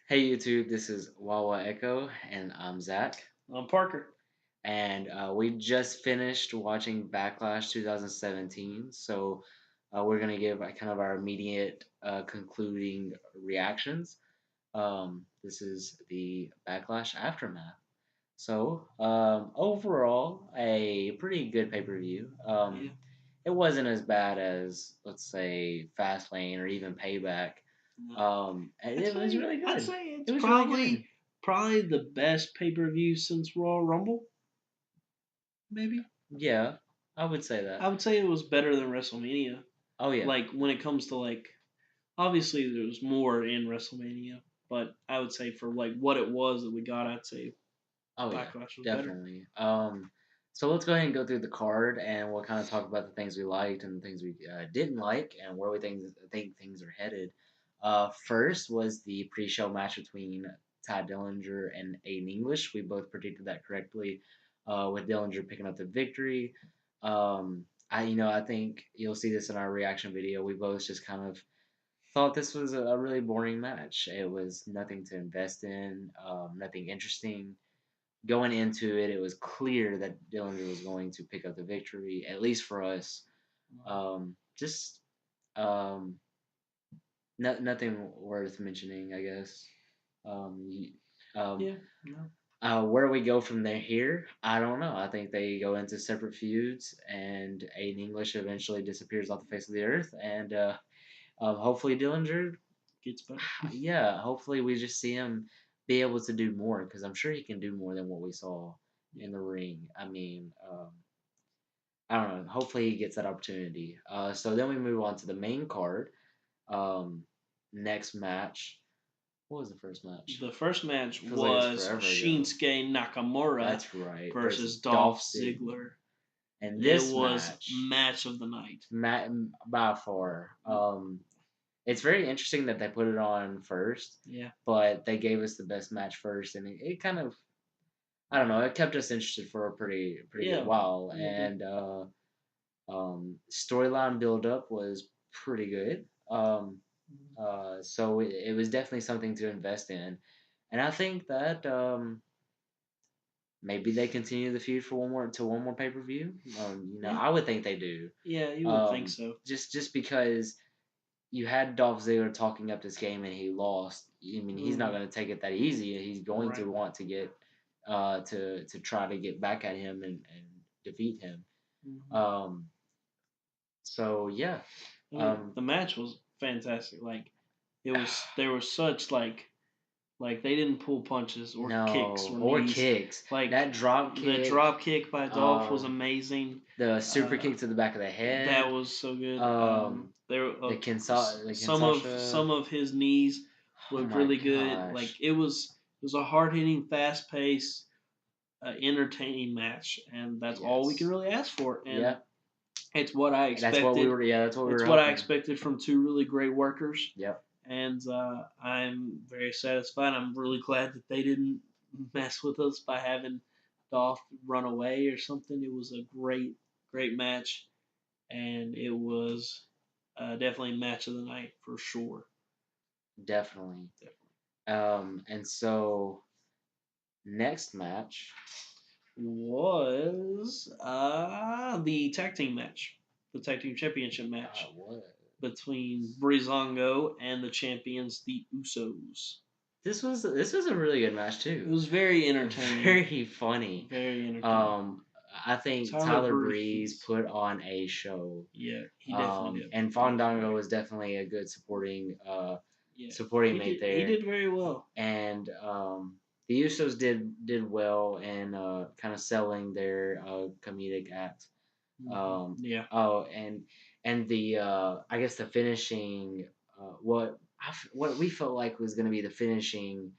Hey YouTube, this is Wawa Echo, and I'm Zach. I'm Parker. And we just finished watching Backlash 2017, so we're gonna give kind of our immediate concluding reactions. This is the Backlash Aftermath. So overall, a pretty good pay-per-view. Yeah. It wasn't as bad as, let's say, Fastlane or even Payback. No. And I'd it was say really I'd good. say it's It was really good. probably the best pay-per-view since Royal Rumble, maybe. Yeah, I would say I that. would say it was better than WrestleMania. Oh yeah. Like when it comes to obviously there was more in WrestleMania, but I would say for like what it was that we got, I'd say Oh yeah, Backlash was better. definitely. So let's go ahead and go through the card, and we'll kind of talk about the things we liked and the things we didn't like, and where we think things are headed. First was the pre-show match between Ty Dillinger and Aiden English. We both predicted that correctly, with Dillinger picking up the victory. I think you'll see this in our reaction video. We both just kind of thought this was a really boring match. It was nothing to invest in, nothing interesting. Going into it, it was clear that Dillinger was going to pick up the victory, at least for us. Just um, nothing worth mentioning, I guess. Um, y- um, Yeah. No. where we go from there here, I don't know. I think they go into separate feuds, and Aiden English eventually disappears off the face of the earth, and hopefully Dillinger, Gets better. yeah, hopefully we just see him be able to do more because I'm sure he can do more than what we saw in the ring. I mean, I don't know. Hopefully he gets that opportunity. So then we move on to the main card. Um, Next match. What was the first match? The first match Feels like it's was forever ago. Shinsuke Nakamura That's right. Versus versus Dolph Dolph Ziggler. Ziggler. And It this was match, match of the night. by far, it's very interesting that they put it on first, Yeah. but they gave us the best match first, and it kind of, I don't know, it kept us interested for a pretty good Yeah. while, Yeah, it did. and storyline build up was pretty good. So it was definitely something to invest in, and I think that maybe they continue the feud for one more pay per view. Yeah. I would think they do. Yeah, you would think so. Just because you had Dolph Ziggler talking up this game and he lost. I mean, he's not Hmm. going to take it that easy. He's going to Right. want to get to try to get back at him and defeat him. Hmm. Um, so yeah, I mean, um, the match was fantastic. Like, it was. There was such like they didn't pull punches or kicks no, or or knees. kicks. Like That drop the kick, drop kick by Dolph was um, amazing. the super Uh, kick to the back of the that head, was so good. um, There the some Kinsasha. of his knees Oh looked my really good. Like gosh! it was a hard hitting, fast paced, entertaining match, and that's all we can Yes. really ask for. And Yep. it's what I That's what we expected. were. Yeah, that's what we It's were what I hoping. expected from two really great workers, Yep. and I'm very satisfied. I'm really glad that they didn't mess with us by having Dolph run away or something. It was a great match, and it was definitely match of the night for sure. Definitely. Definitely. And so next match. Was the tag team match, the tag team championship match What? between Breezango and the champions, the Usos. This was a really good match It too. was very entertaining. Very funny. Very entertaining. Um, I think Tyler Tyler Breeze Breeze. put on a show. Yeah, he definitely did. And He did Fandango great. was definitely a good Yeah, supporting mate he there. did very well. And the Usos did well in kind of selling their comedic act. Yeah. Oh, and the I guess the finishing what we felt like was going to be the finishing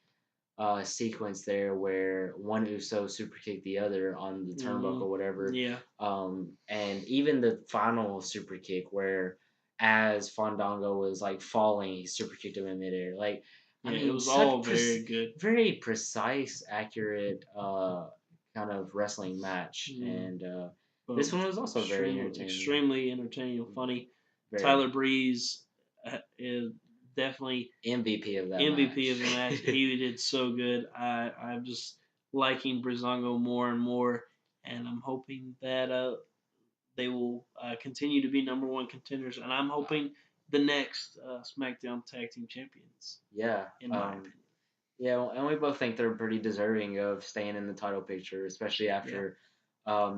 sequence there, where one Uso super kicked the other on the turnbuckle, Hmm. whatever. Yeah. And even the final super kick, where as Fandango was like falling, he super kicked him in midair. Like, I Yeah. It mean, was all very good. very precise, accurate kind of wrestling match, Mm. and But this one was also very entertaining. extremely entertaining and funny. Very. Tyler Breeze definitely MVP of that MVP of match. the match. He did so good. I'm just liking Brizongo more and more, and I'm hoping that they will continue to be number one contenders. And I'm hoping the next SmackDown Tag Team Champions, Yeah. in my opinion. Yeah, and we both think they're pretty deserving of staying in the title picture, especially Yeah. after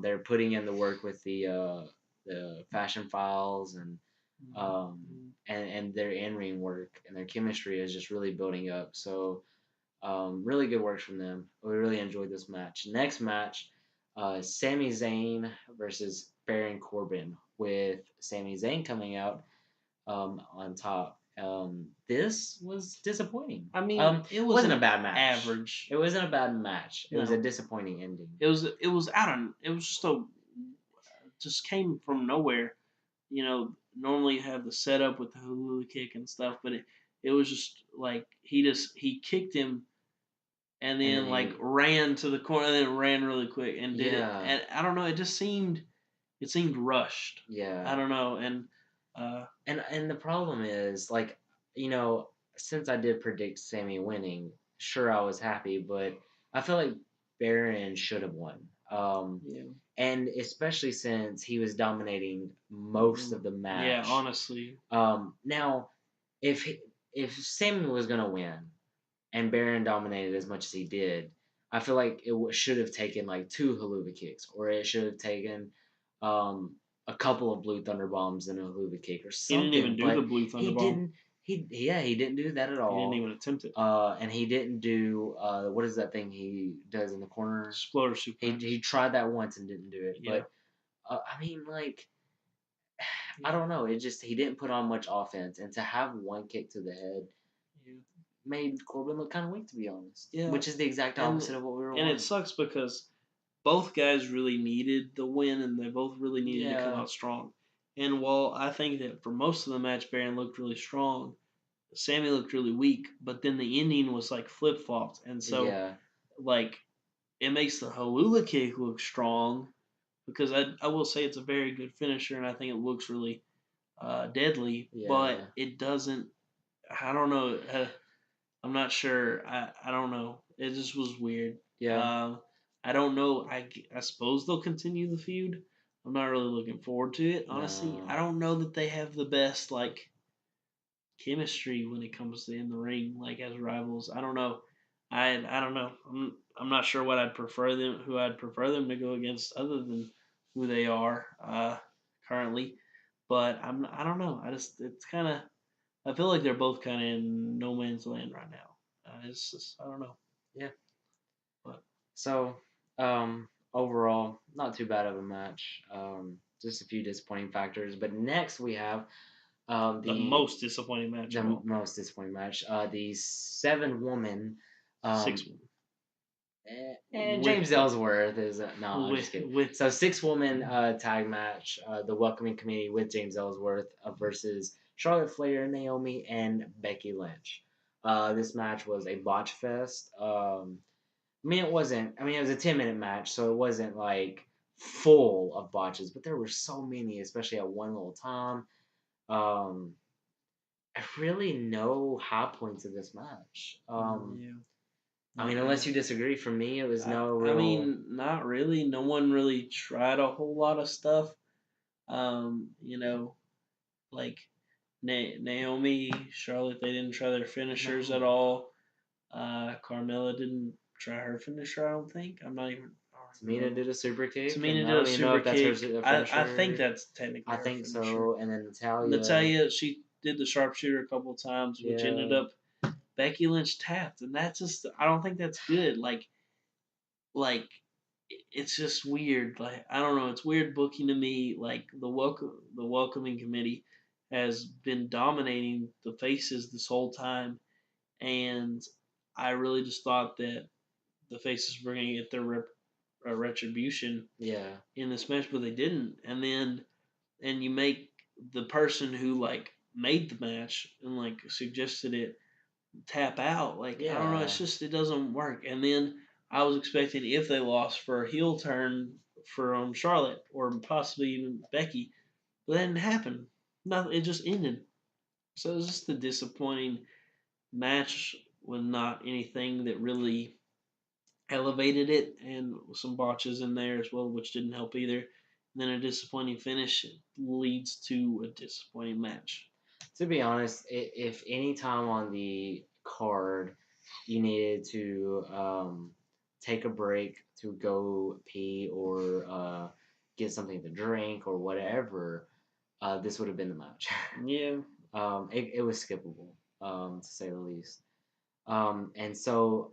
they're putting in the work with the fashion files and their in ring work and their chemistry is just really building up. So really good work from them. We really enjoyed this match. Next match, Sami Zayn versus Baron Corbin, with Sami Zayn coming out on top. This was disappointing. I mean, it Wasn't a wasn't bad match. average. It wasn't a bad match. It was a No, disappointing ending. it was out of it was just came from nowhere. Normally you have the setup with the hula kick and stuff, but it was just like he kicked him and And then then like he, ran to the corner and then ran really quick and did it. yeah, And I don't know, it seemed rushed. I yeah. don't know, and uh, And the problem is, like, you know, since I did predict Sammy winning, sure I was happy, but I feel like Baron should have won. yeah, And especially since he was dominating most of the yeah, match. honestly, Now, if he, if Sammy was gonna win and Baron dominated as much as he did, I feel like it should have taken like two haluva kicks, or it should have taken um, a couple of blue thunder bombs and a haluva kick or he didn't something. even do the But blue thunder he bomb. didn't. He didn't do that at He didn't all. even attempt it. And he didn't do what is that thing he does in the corner? Exploder He suplex. tried that once and didn't do it. Yeah, But I mean, like, I yeah, don't know. It just he didn't put on much offense, and to have one kick to the head yeah, made Corbin look kind of weak, to be honest. yeah. Which is the exact And opposite of what we were and it wanting. sucks because both guys really needed the win, and they both really needed to come Yeah, out strong. And while I think that for most of the match, Baron looked really strong, Sammy looked really weak. But then the ending was like flip flopped, and so yeah, like it makes the Halula kick look strong because I will say it's a very good finisher, and I think it looks really deadly. But yeah, it doesn't. I don't know. I'm not sure. I don't know. It just was weird. yeah. Um, I don't know. I suppose they'll continue the feud. I'm not really looking forward to it, honestly. I No, don't know that they have the best like chemistry when it comes to in the ring, like as rivals. I don't know. I don't know. I'm not sure what I'd prefer them who I'd prefer them to go against other than who they are currently. But I don't know. It's kind of I feel like they're both kind of in no man's land right now. It's just I don't know. yeah. But So, overall, not too bad of a match. Just a few disappointing factors. But next we have the most disappointing match of the all, most disappointing match. The 7 woman. six Um, and with James Ellsworth is no, I'm just kidding. with So 6 woman tag match, the Welcoming Committee with James Ellsworth versus Charlotte Flair, Naomi, and Becky Lynch. This match was a botch fest. I mean, it wasn't. I mean, it was a 10-minute match, so it wasn't like full of botches, but there were so many, especially at one little time. Um, I really no high points of this match. yeah, I mean, not unless really. you disagree, for me, it was no I real. mean, not really. No one really tried a whole lot of stuff. Like Naomi, Charlotte, they didn't try their finishers at No. all. Carmella didn't try her finisher. I don't think. I don't even Tamina know. did a super kick, Tamina and I did a don't even know super if that's her kick. I think finisher. that's technically I her think finisher. so. And then Natalia, Natalia, she did the sharpshooter a couple of times, which ended yeah, up Becky Lynch tapped, and that's just I don't think that's good. Like it's just weird. Like I don't know, it's weird booking to me. Like the welcoming committee has been dominating the faces this whole time, and I really just thought that the faces were going to get their retribution yeah, in this match, but they didn't. And you make the person who like made the match and like suggested it tap out. Like I don't know, yeah. it's just it doesn't work. And then I was expecting if they lost for a heel turn from Charlotte or possibly even Becky, but that didn't happen. Nothing. It just ended. So it was just a disappointing match with not anything that really elevated it, and some botches in there as well, which didn't help either. And then a disappointing finish leads to a disappointing match. To be honest, if any time on the card you needed to take a break to go pee or get something to drink or whatever, this would have been the match. Yeah, It was skippable, to say the least. And so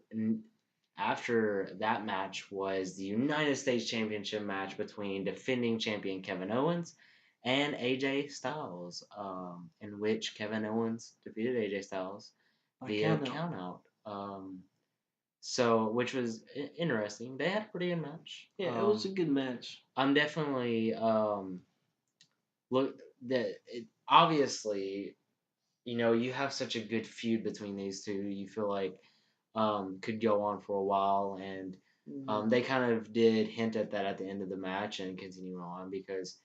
after that match was the United States Championship match between defending champion Kevin Owens and AJ Styles, in which Kevin Owens defeated AJ Styles I via count out. countout. So which was interesting. They had a pretty good match. Yeah, it was a good match. I'm definitely look that obviously you have such a good feud between these two. You feel like could go on for a while, and Hmm. they kind of did hint at that at the end of the match and continue on because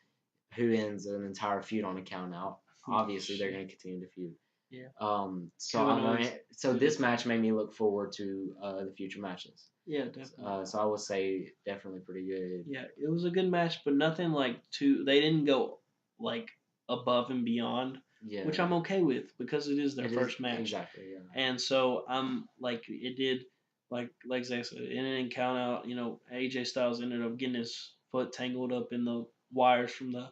who ends an entire feud on a count out? Obviously, they're going to continue to feud. Yeah, So Kevin I'm Owens so did it this for match me. made me look forward to the future matches. Yeah, definitely. So I would say definitely pretty good. Yeah, it was a good match, but nothing like too. They didn't go like above and beyond, which Yeah, I'm okay with because it is their it is first match. exactly. Yeah, And so I'm like it did like Zach said, it didn't count out. AJ Styles ended up getting his foot tangled up in the wires from the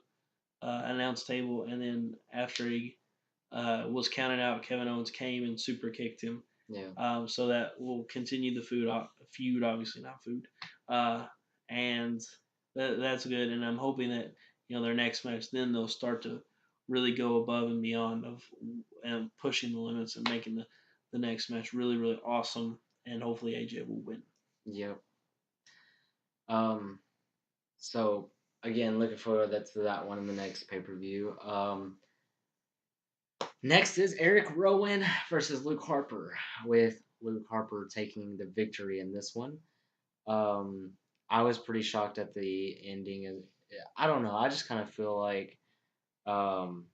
announce table, and then after he was counted out, Kevin Owens came and super kicked him. yeah, So that will continue the feud, obviously not food, uh, and that's good. And I'm hoping that their next match, then they'll start to really go above and beyond of and pushing the limits and making the next match really really awesome. And hopefully AJ will win. yep. Um, So again, looking forward to that one in the next pay per view. Next is Eric Rowan versus Luke Harper, with Luke Harper taking the victory in this one. Um, I was pretty shocked at the ending. I don't know. I just kind of feel like, um,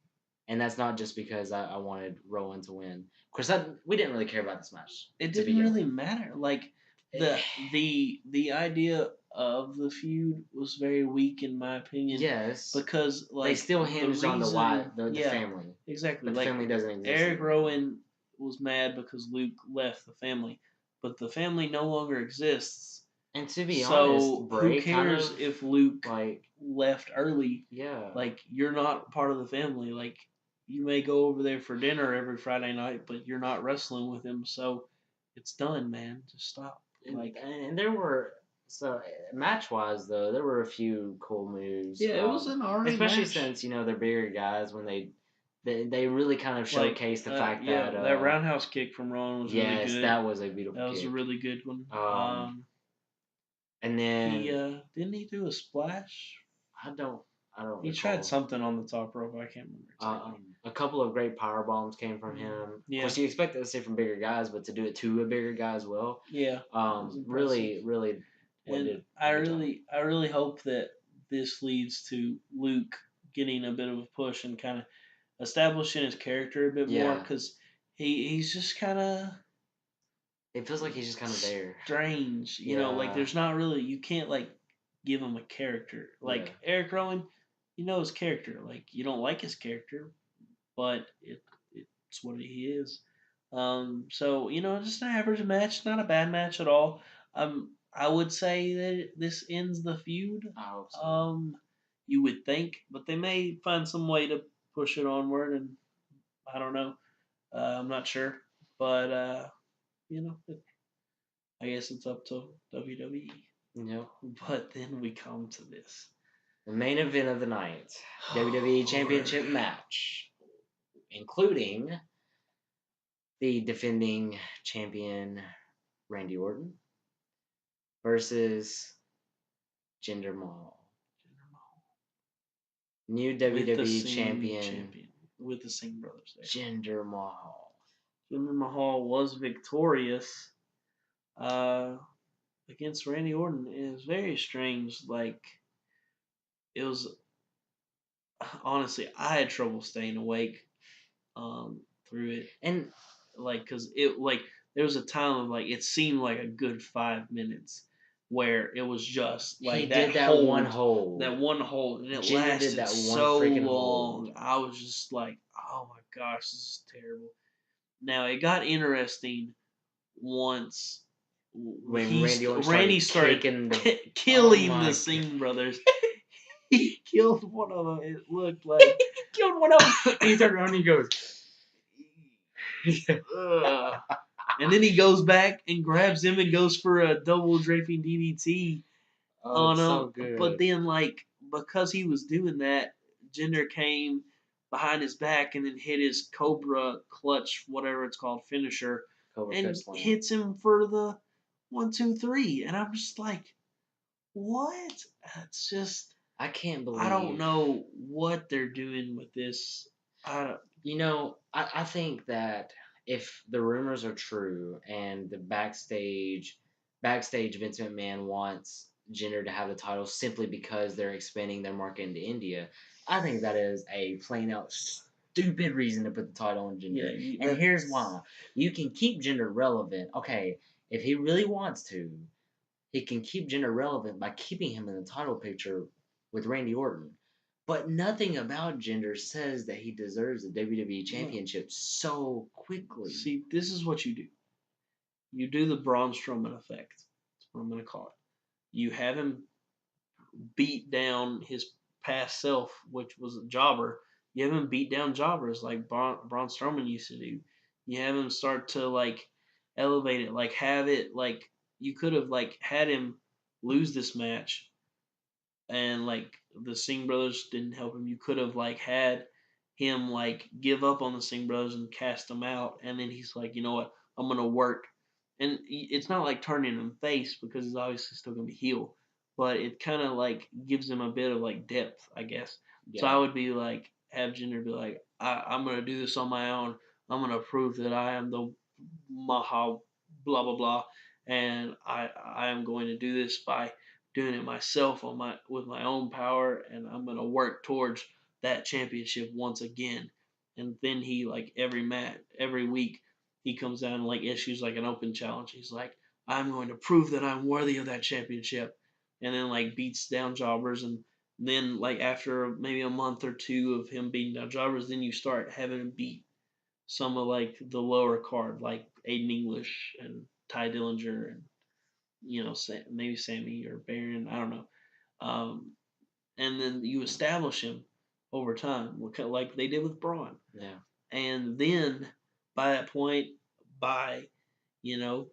and that's not just because I wanted Rowan to win. Of course, we didn't really care about this match It to didn't begin really with. matter. Like the idea of the feud was very weak in my opinion, Yes, because they like still the hinged on the reason, the yeah, family, exactly. but the Like family doesn't exist Eric anymore. Rowan was mad because Luke left the family, but the family no longer exists. And to be honest, So who Bray kind cares of if Luke like, left early? yeah, Like you're not part of the family. Like you may go over there for dinner every Friday night, but you're not wrestling with him. So it's done, man. Just stop. Like and there were so match wise though there were a few cool moves, yeah, it was an alright especially match. since they're bigger guys when they really kind of Like showcase the fact yeah, that that roundhouse kick from Rowan was really yes, good. that was a beautiful That was a kick. really good one. And He then didn't he do a splash? I don't I don't He tried recall. something on the top rope. I can't remember exactly. A couple of great power bombs came from him. Of Yeah, course, you expect that to see from bigger guys, but to do it to a bigger guy as well, yeah, it was impressive. really And did a good job. I really hope that this leads to Luke getting a bit of a push and kind of establishing his character a bit more, Yeah, because he's just kind of it feels like he's just kind of there. strange. Like Yeah, there's not really, you can't like give him a character. yeah, Like Eric Rowan, you know his character. Like you don't like his character, but it's what he is. So just an average match, not a bad match at all. I would say that this ends the feud. I hope so. You would think, but they may find some way to push it onward, and I don't know. I'm not sure, but I guess it's up to WWE. Yep. But then we come to this. The main event of the night, WWE Championship match, including the defending champion Randy Orton versus Jinder Mahal. New With the WWE Singh champion champion, with the Singh brothers there. Jinder Mahal. Jinder Mahal was victorious uh, against Randy Orton. It was very strange. Like it was honestly, I had trouble staying awake through it. And Like, cause it like there was a time of like it seemed like a good 5 minutes where it was just he like that did that one hold, hold. that one hold, and it Jinder did lasted that one so freaking hold. long. I was just like, oh my gosh, this is terrible. Now it got interesting once When Randy Orton Randy started started kicking the. Oh killing the my god. Singh brothers. He killed one of them. It looked like He killed one of them. And he turned around and he goes. ugh. And then he goes back and grabs him and goes for a double draping DDT Oh, on it's so him. But good. then, like, because he was doing that, Jinder came behind his back and then hit his Cobra clutch, whatever it's called, finisher, Cobra Clutch and Slam. hits him for the 1, 2, 3. And I'm just like, what? It's just, I can't I don't believe. know what they're doing with this. I don't, I think that if the rumors are true and the backstage Vince McMahon wants Jinder to have the title simply because they're expanding their market into India, I think that is a plain out stupid reason to put the title on yeah, Jinder. And here's why. You can keep Jinder relevant. Okay, if he really wants to, he can keep Jinder relevant by keeping him in the title picture with Randy Orton. But nothing about Jinder says that he deserves the WWE no. Championship so quickly. See, this is what you do. You do the Braun Strowman effect. That's what I'm going to call it. You have him beat down his past self, which was a jobber. You have him beat down jobbers like Braun Strowman used to do. You have him start to like elevate it, like have it like you could have like had him lose this match and like the Singh brothers didn't help him. You could have like had him like give up on the Singh brothers and cast them out, and then he's like, you know what, I'm gonna work. And it's not like turning him face because he's obviously still gonna be heel, but it kind of like gives him a bit of like depth, I guess. So I Yeah. would be like, have Jinder be like, I'm gonna do this on my own. I'm gonna prove that I am the Maha blah blah blah, and I am going to do this by doing it myself on my with my own power, and I'm gonna work towards that championship once again. And then he like every week he comes down and like issues like an open challenge. He's like, I'm going to prove that I'm worthy of that championship, and then like beats down jobbers, and then like after maybe a month or two of him beating down jobbers, then you start having him beat some of like the lower card, like Aiden English and Ty Dillinger and maybe Sammy or Baron, I don't know. Um, and then you establish him over time, like they did with Braun. Yeah. And then by that point, by you know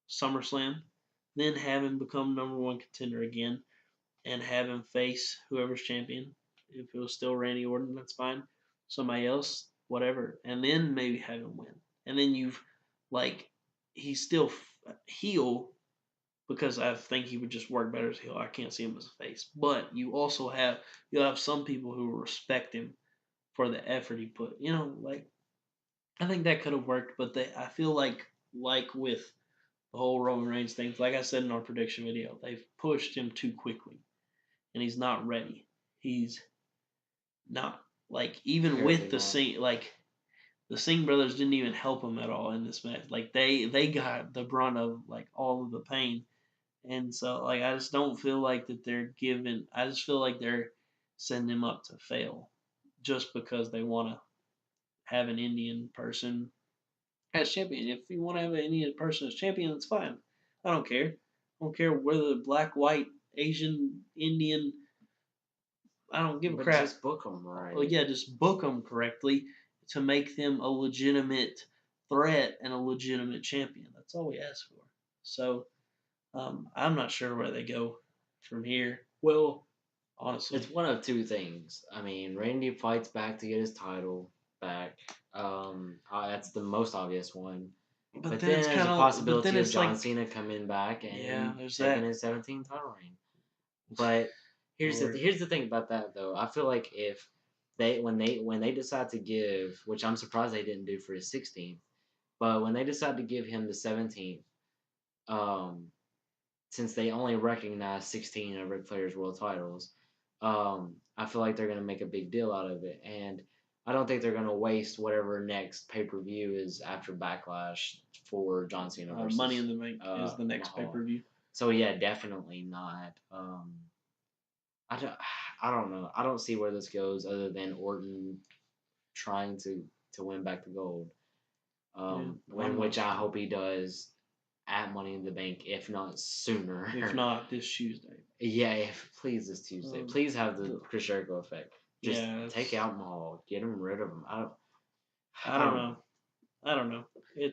SummerSlam, then have him become number one contender again, and have him face whoever's champion. If it was still Randy Orton, that's fine. Somebody else, whatever, and then maybe have him win. And then you've like he's still heel because I think he would just work better as a heel. I can't see him as a face. But you'll have some people who respect him for the effort he put. Like I think that could have worked, but I feel like with the whole Roman Reigns thing, like I said in our prediction video, they've pushed him too quickly and he's not ready. He's not like even with Apparently the not. Singh like the Singh brothers didn't even help him at all in this match. Like they got the brunt of like all of the pain. And so like I just don't feel like that they're giving I just feel like they're setting him up to fail just because they want to have an Indian person as champion. If you want to have an Indian person as champion, that's fine. I don't care. I don't care whether black, white, Asian, Indian. I don't give a But crap. just book them Well, right. yeah, just book them correctly to make them a legitimate threat and a legitimate champion. That's all we ask for. So I'm not sure where they go from here. Well, honestly, It's one of two things. I mean, Randy fights back to get his title back. That's the most obvious one. but But then then it's there's kind a of, but then possibility of it's John like, Cena coming back yeah, and there's taking that. his 17th title reign. But Lord, here's the thing about that though. I feel like if when they decide to give, which I'm surprised they didn't do for his 16th, but when they decide to give him the 17th, um, since they only recognize 16 of Ric Flair's world titles, I feel like they're gonna make a big deal out of it. And I don't think they're gonna waste whatever next pay per view is after Backlash for John Cena Money in versus the Bank is the next pay per Mahal. view. So yeah, definitely not. I don't, I don't know. I don't see where this goes other than Orton trying to win back the gold. Yeah, When I'm which not I sure. hope he does at Money in the Bank, if not If sooner. not this Tuesday. Yeah, if please this Tuesday. Um, Please have the the, Chris Jericho effect. Just yeah, take out Mahal, get him rid of him. I I don't don't know. know. I don't know.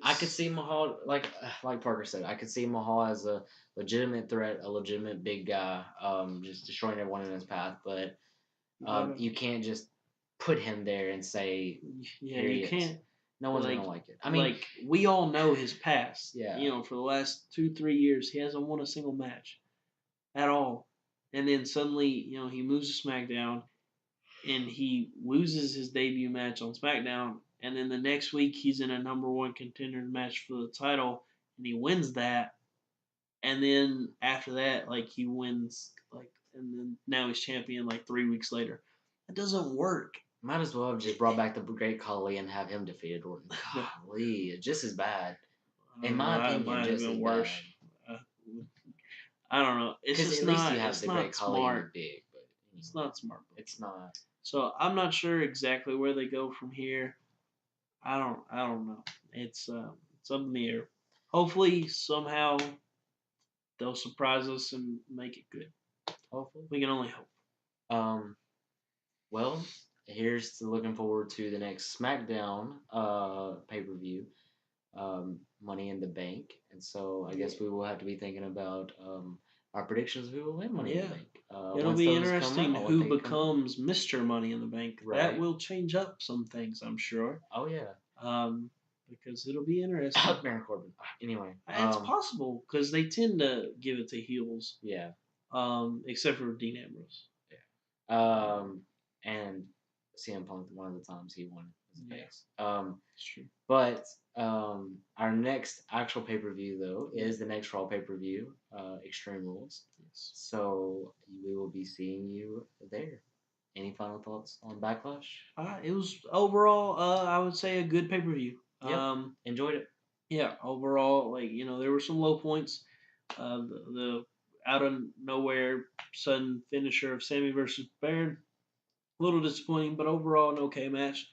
I could It's see Mahal like Parker said. I could see Mahal as a legitimate threat, a legitimate big guy, just destroying everyone in his path. But you gotta. you can't just put him there and say, Yeah, "Here you he is." can't No one's like gonna like it. I mean, we all know his past. yeah, You know, for the last 2 3 years, he hasn't won a single match at all. And then suddenly, he moves to SmackDown and he loses his debut match on SmackDown. And then the next week, he's in a number one contender match for the title and he wins that. And then after that, like he wins, and then now he's champion like 3 weeks later. That doesn't work. might as well have just brought back the Great Khali and have him defeated Orton. Golly, it's just as bad, I in don't know. my That opinion, might have just as been worse. bad. Uh, I don't know. It's Because just at least you not. have It's the Great not Khali and the smart. Big, but It's not smart. it's not. So I'm not sure exactly where they go from here. I don't know. It's up in the air. Hopefully somehow they'll surprise us and make it good. Hopefully. We can only hope. Um. Well, here's to looking forward to the next SmackDown pay per view, Money in the Bank, and so I Yeah. guess we will have to be thinking about our predictions of who will win Money in the Yeah. Bank. It'll Once be those come interesting out, what who they come out. becomes Mr. Money in the Bank. That Right. will change up some things, I'm sure. Oh yeah. Um, because it'll be interesting. Baron Corbin. Anyway. It's possible because they tend to give it to heels, Yeah. except for Dean Ambrose. And CM Punk one of the times he won as a Yeah, face. it's true. But our next actual pay per view though is the next Raw pay per view, Extreme Rules. Yes. So we will be seeing you there. Any final thoughts on Backlash? It was overall, I would say a good pay per view. Yep, enjoyed it. Yeah, overall, there were some low points. The out of nowhere sudden finisher of Sammy versus Baron, a little disappointing, but overall an okay match.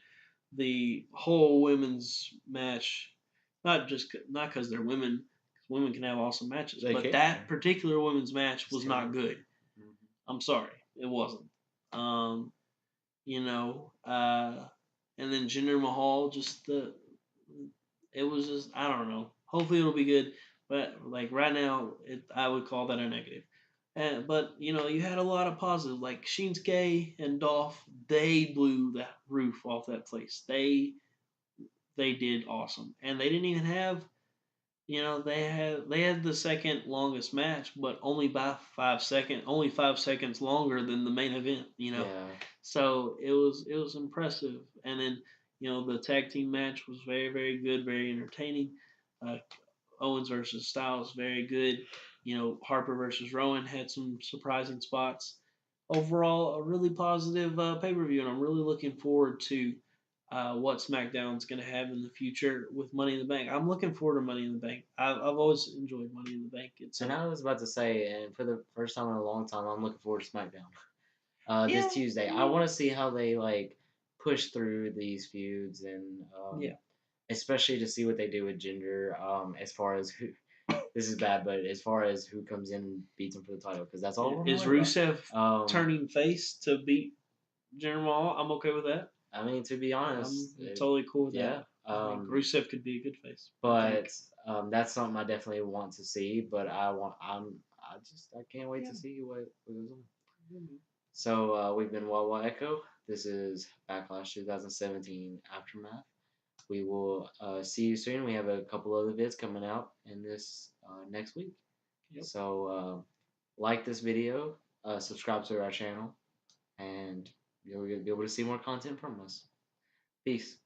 The whole women's match, not because they're women, 'cause women can have awesome matches, They but can. that particular women's match was not Terrible. good. Mhm. I'm sorry, it wasn't. Um, you know, uh, and then Jinder Mahal, it was just I don't know. Hopefully it'll be good, but like right now, I would call that a negative. But you had a lot of positive, like Shinsuke and Dolph. They blew the roof off that place. They did awesome, and they didn't even have. They had the second longest match, but only by 5 seconds, only 5 seconds longer than the main event. Yeah. So it was impressive, and then the tag team match was very very good, very entertaining. Uh, Owens versus Styles, very good. Harper versus Rowan had some surprising spots. Overall, a really positive pay per view, and I'm really looking forward to what SmackDown's going to have in the future with Money in the Bank. I'm looking forward to Money in the Bank. I've always enjoyed Money in the Bank. It's And I was about to say, and for the first time in a long time, I'm looking forward to SmackDown. yeah, This Tuesday. I want to see how they push through these feuds and yeah. especially to see what they do with Jinder. As far as who, this is bad, but as far as who comes in and beats him for the title, because that's all I'm Is worried about. Rusev turning face to beat Jinder Mahal? I'm okay with that. I mean, to be I'm honest, totally cool with yeah. that. I think Rusev could be a good face. But that's something I definitely want to see. But I can't wait to see what goes on. Mm-hmm. So we've been Wawa Echo. This is Backlash 2017 Aftermath. We will see you soon. We have a couple other vids coming out in this next week. Yep. So like this video, subscribe to our channel, and you'll be able to see more content from us. Peace.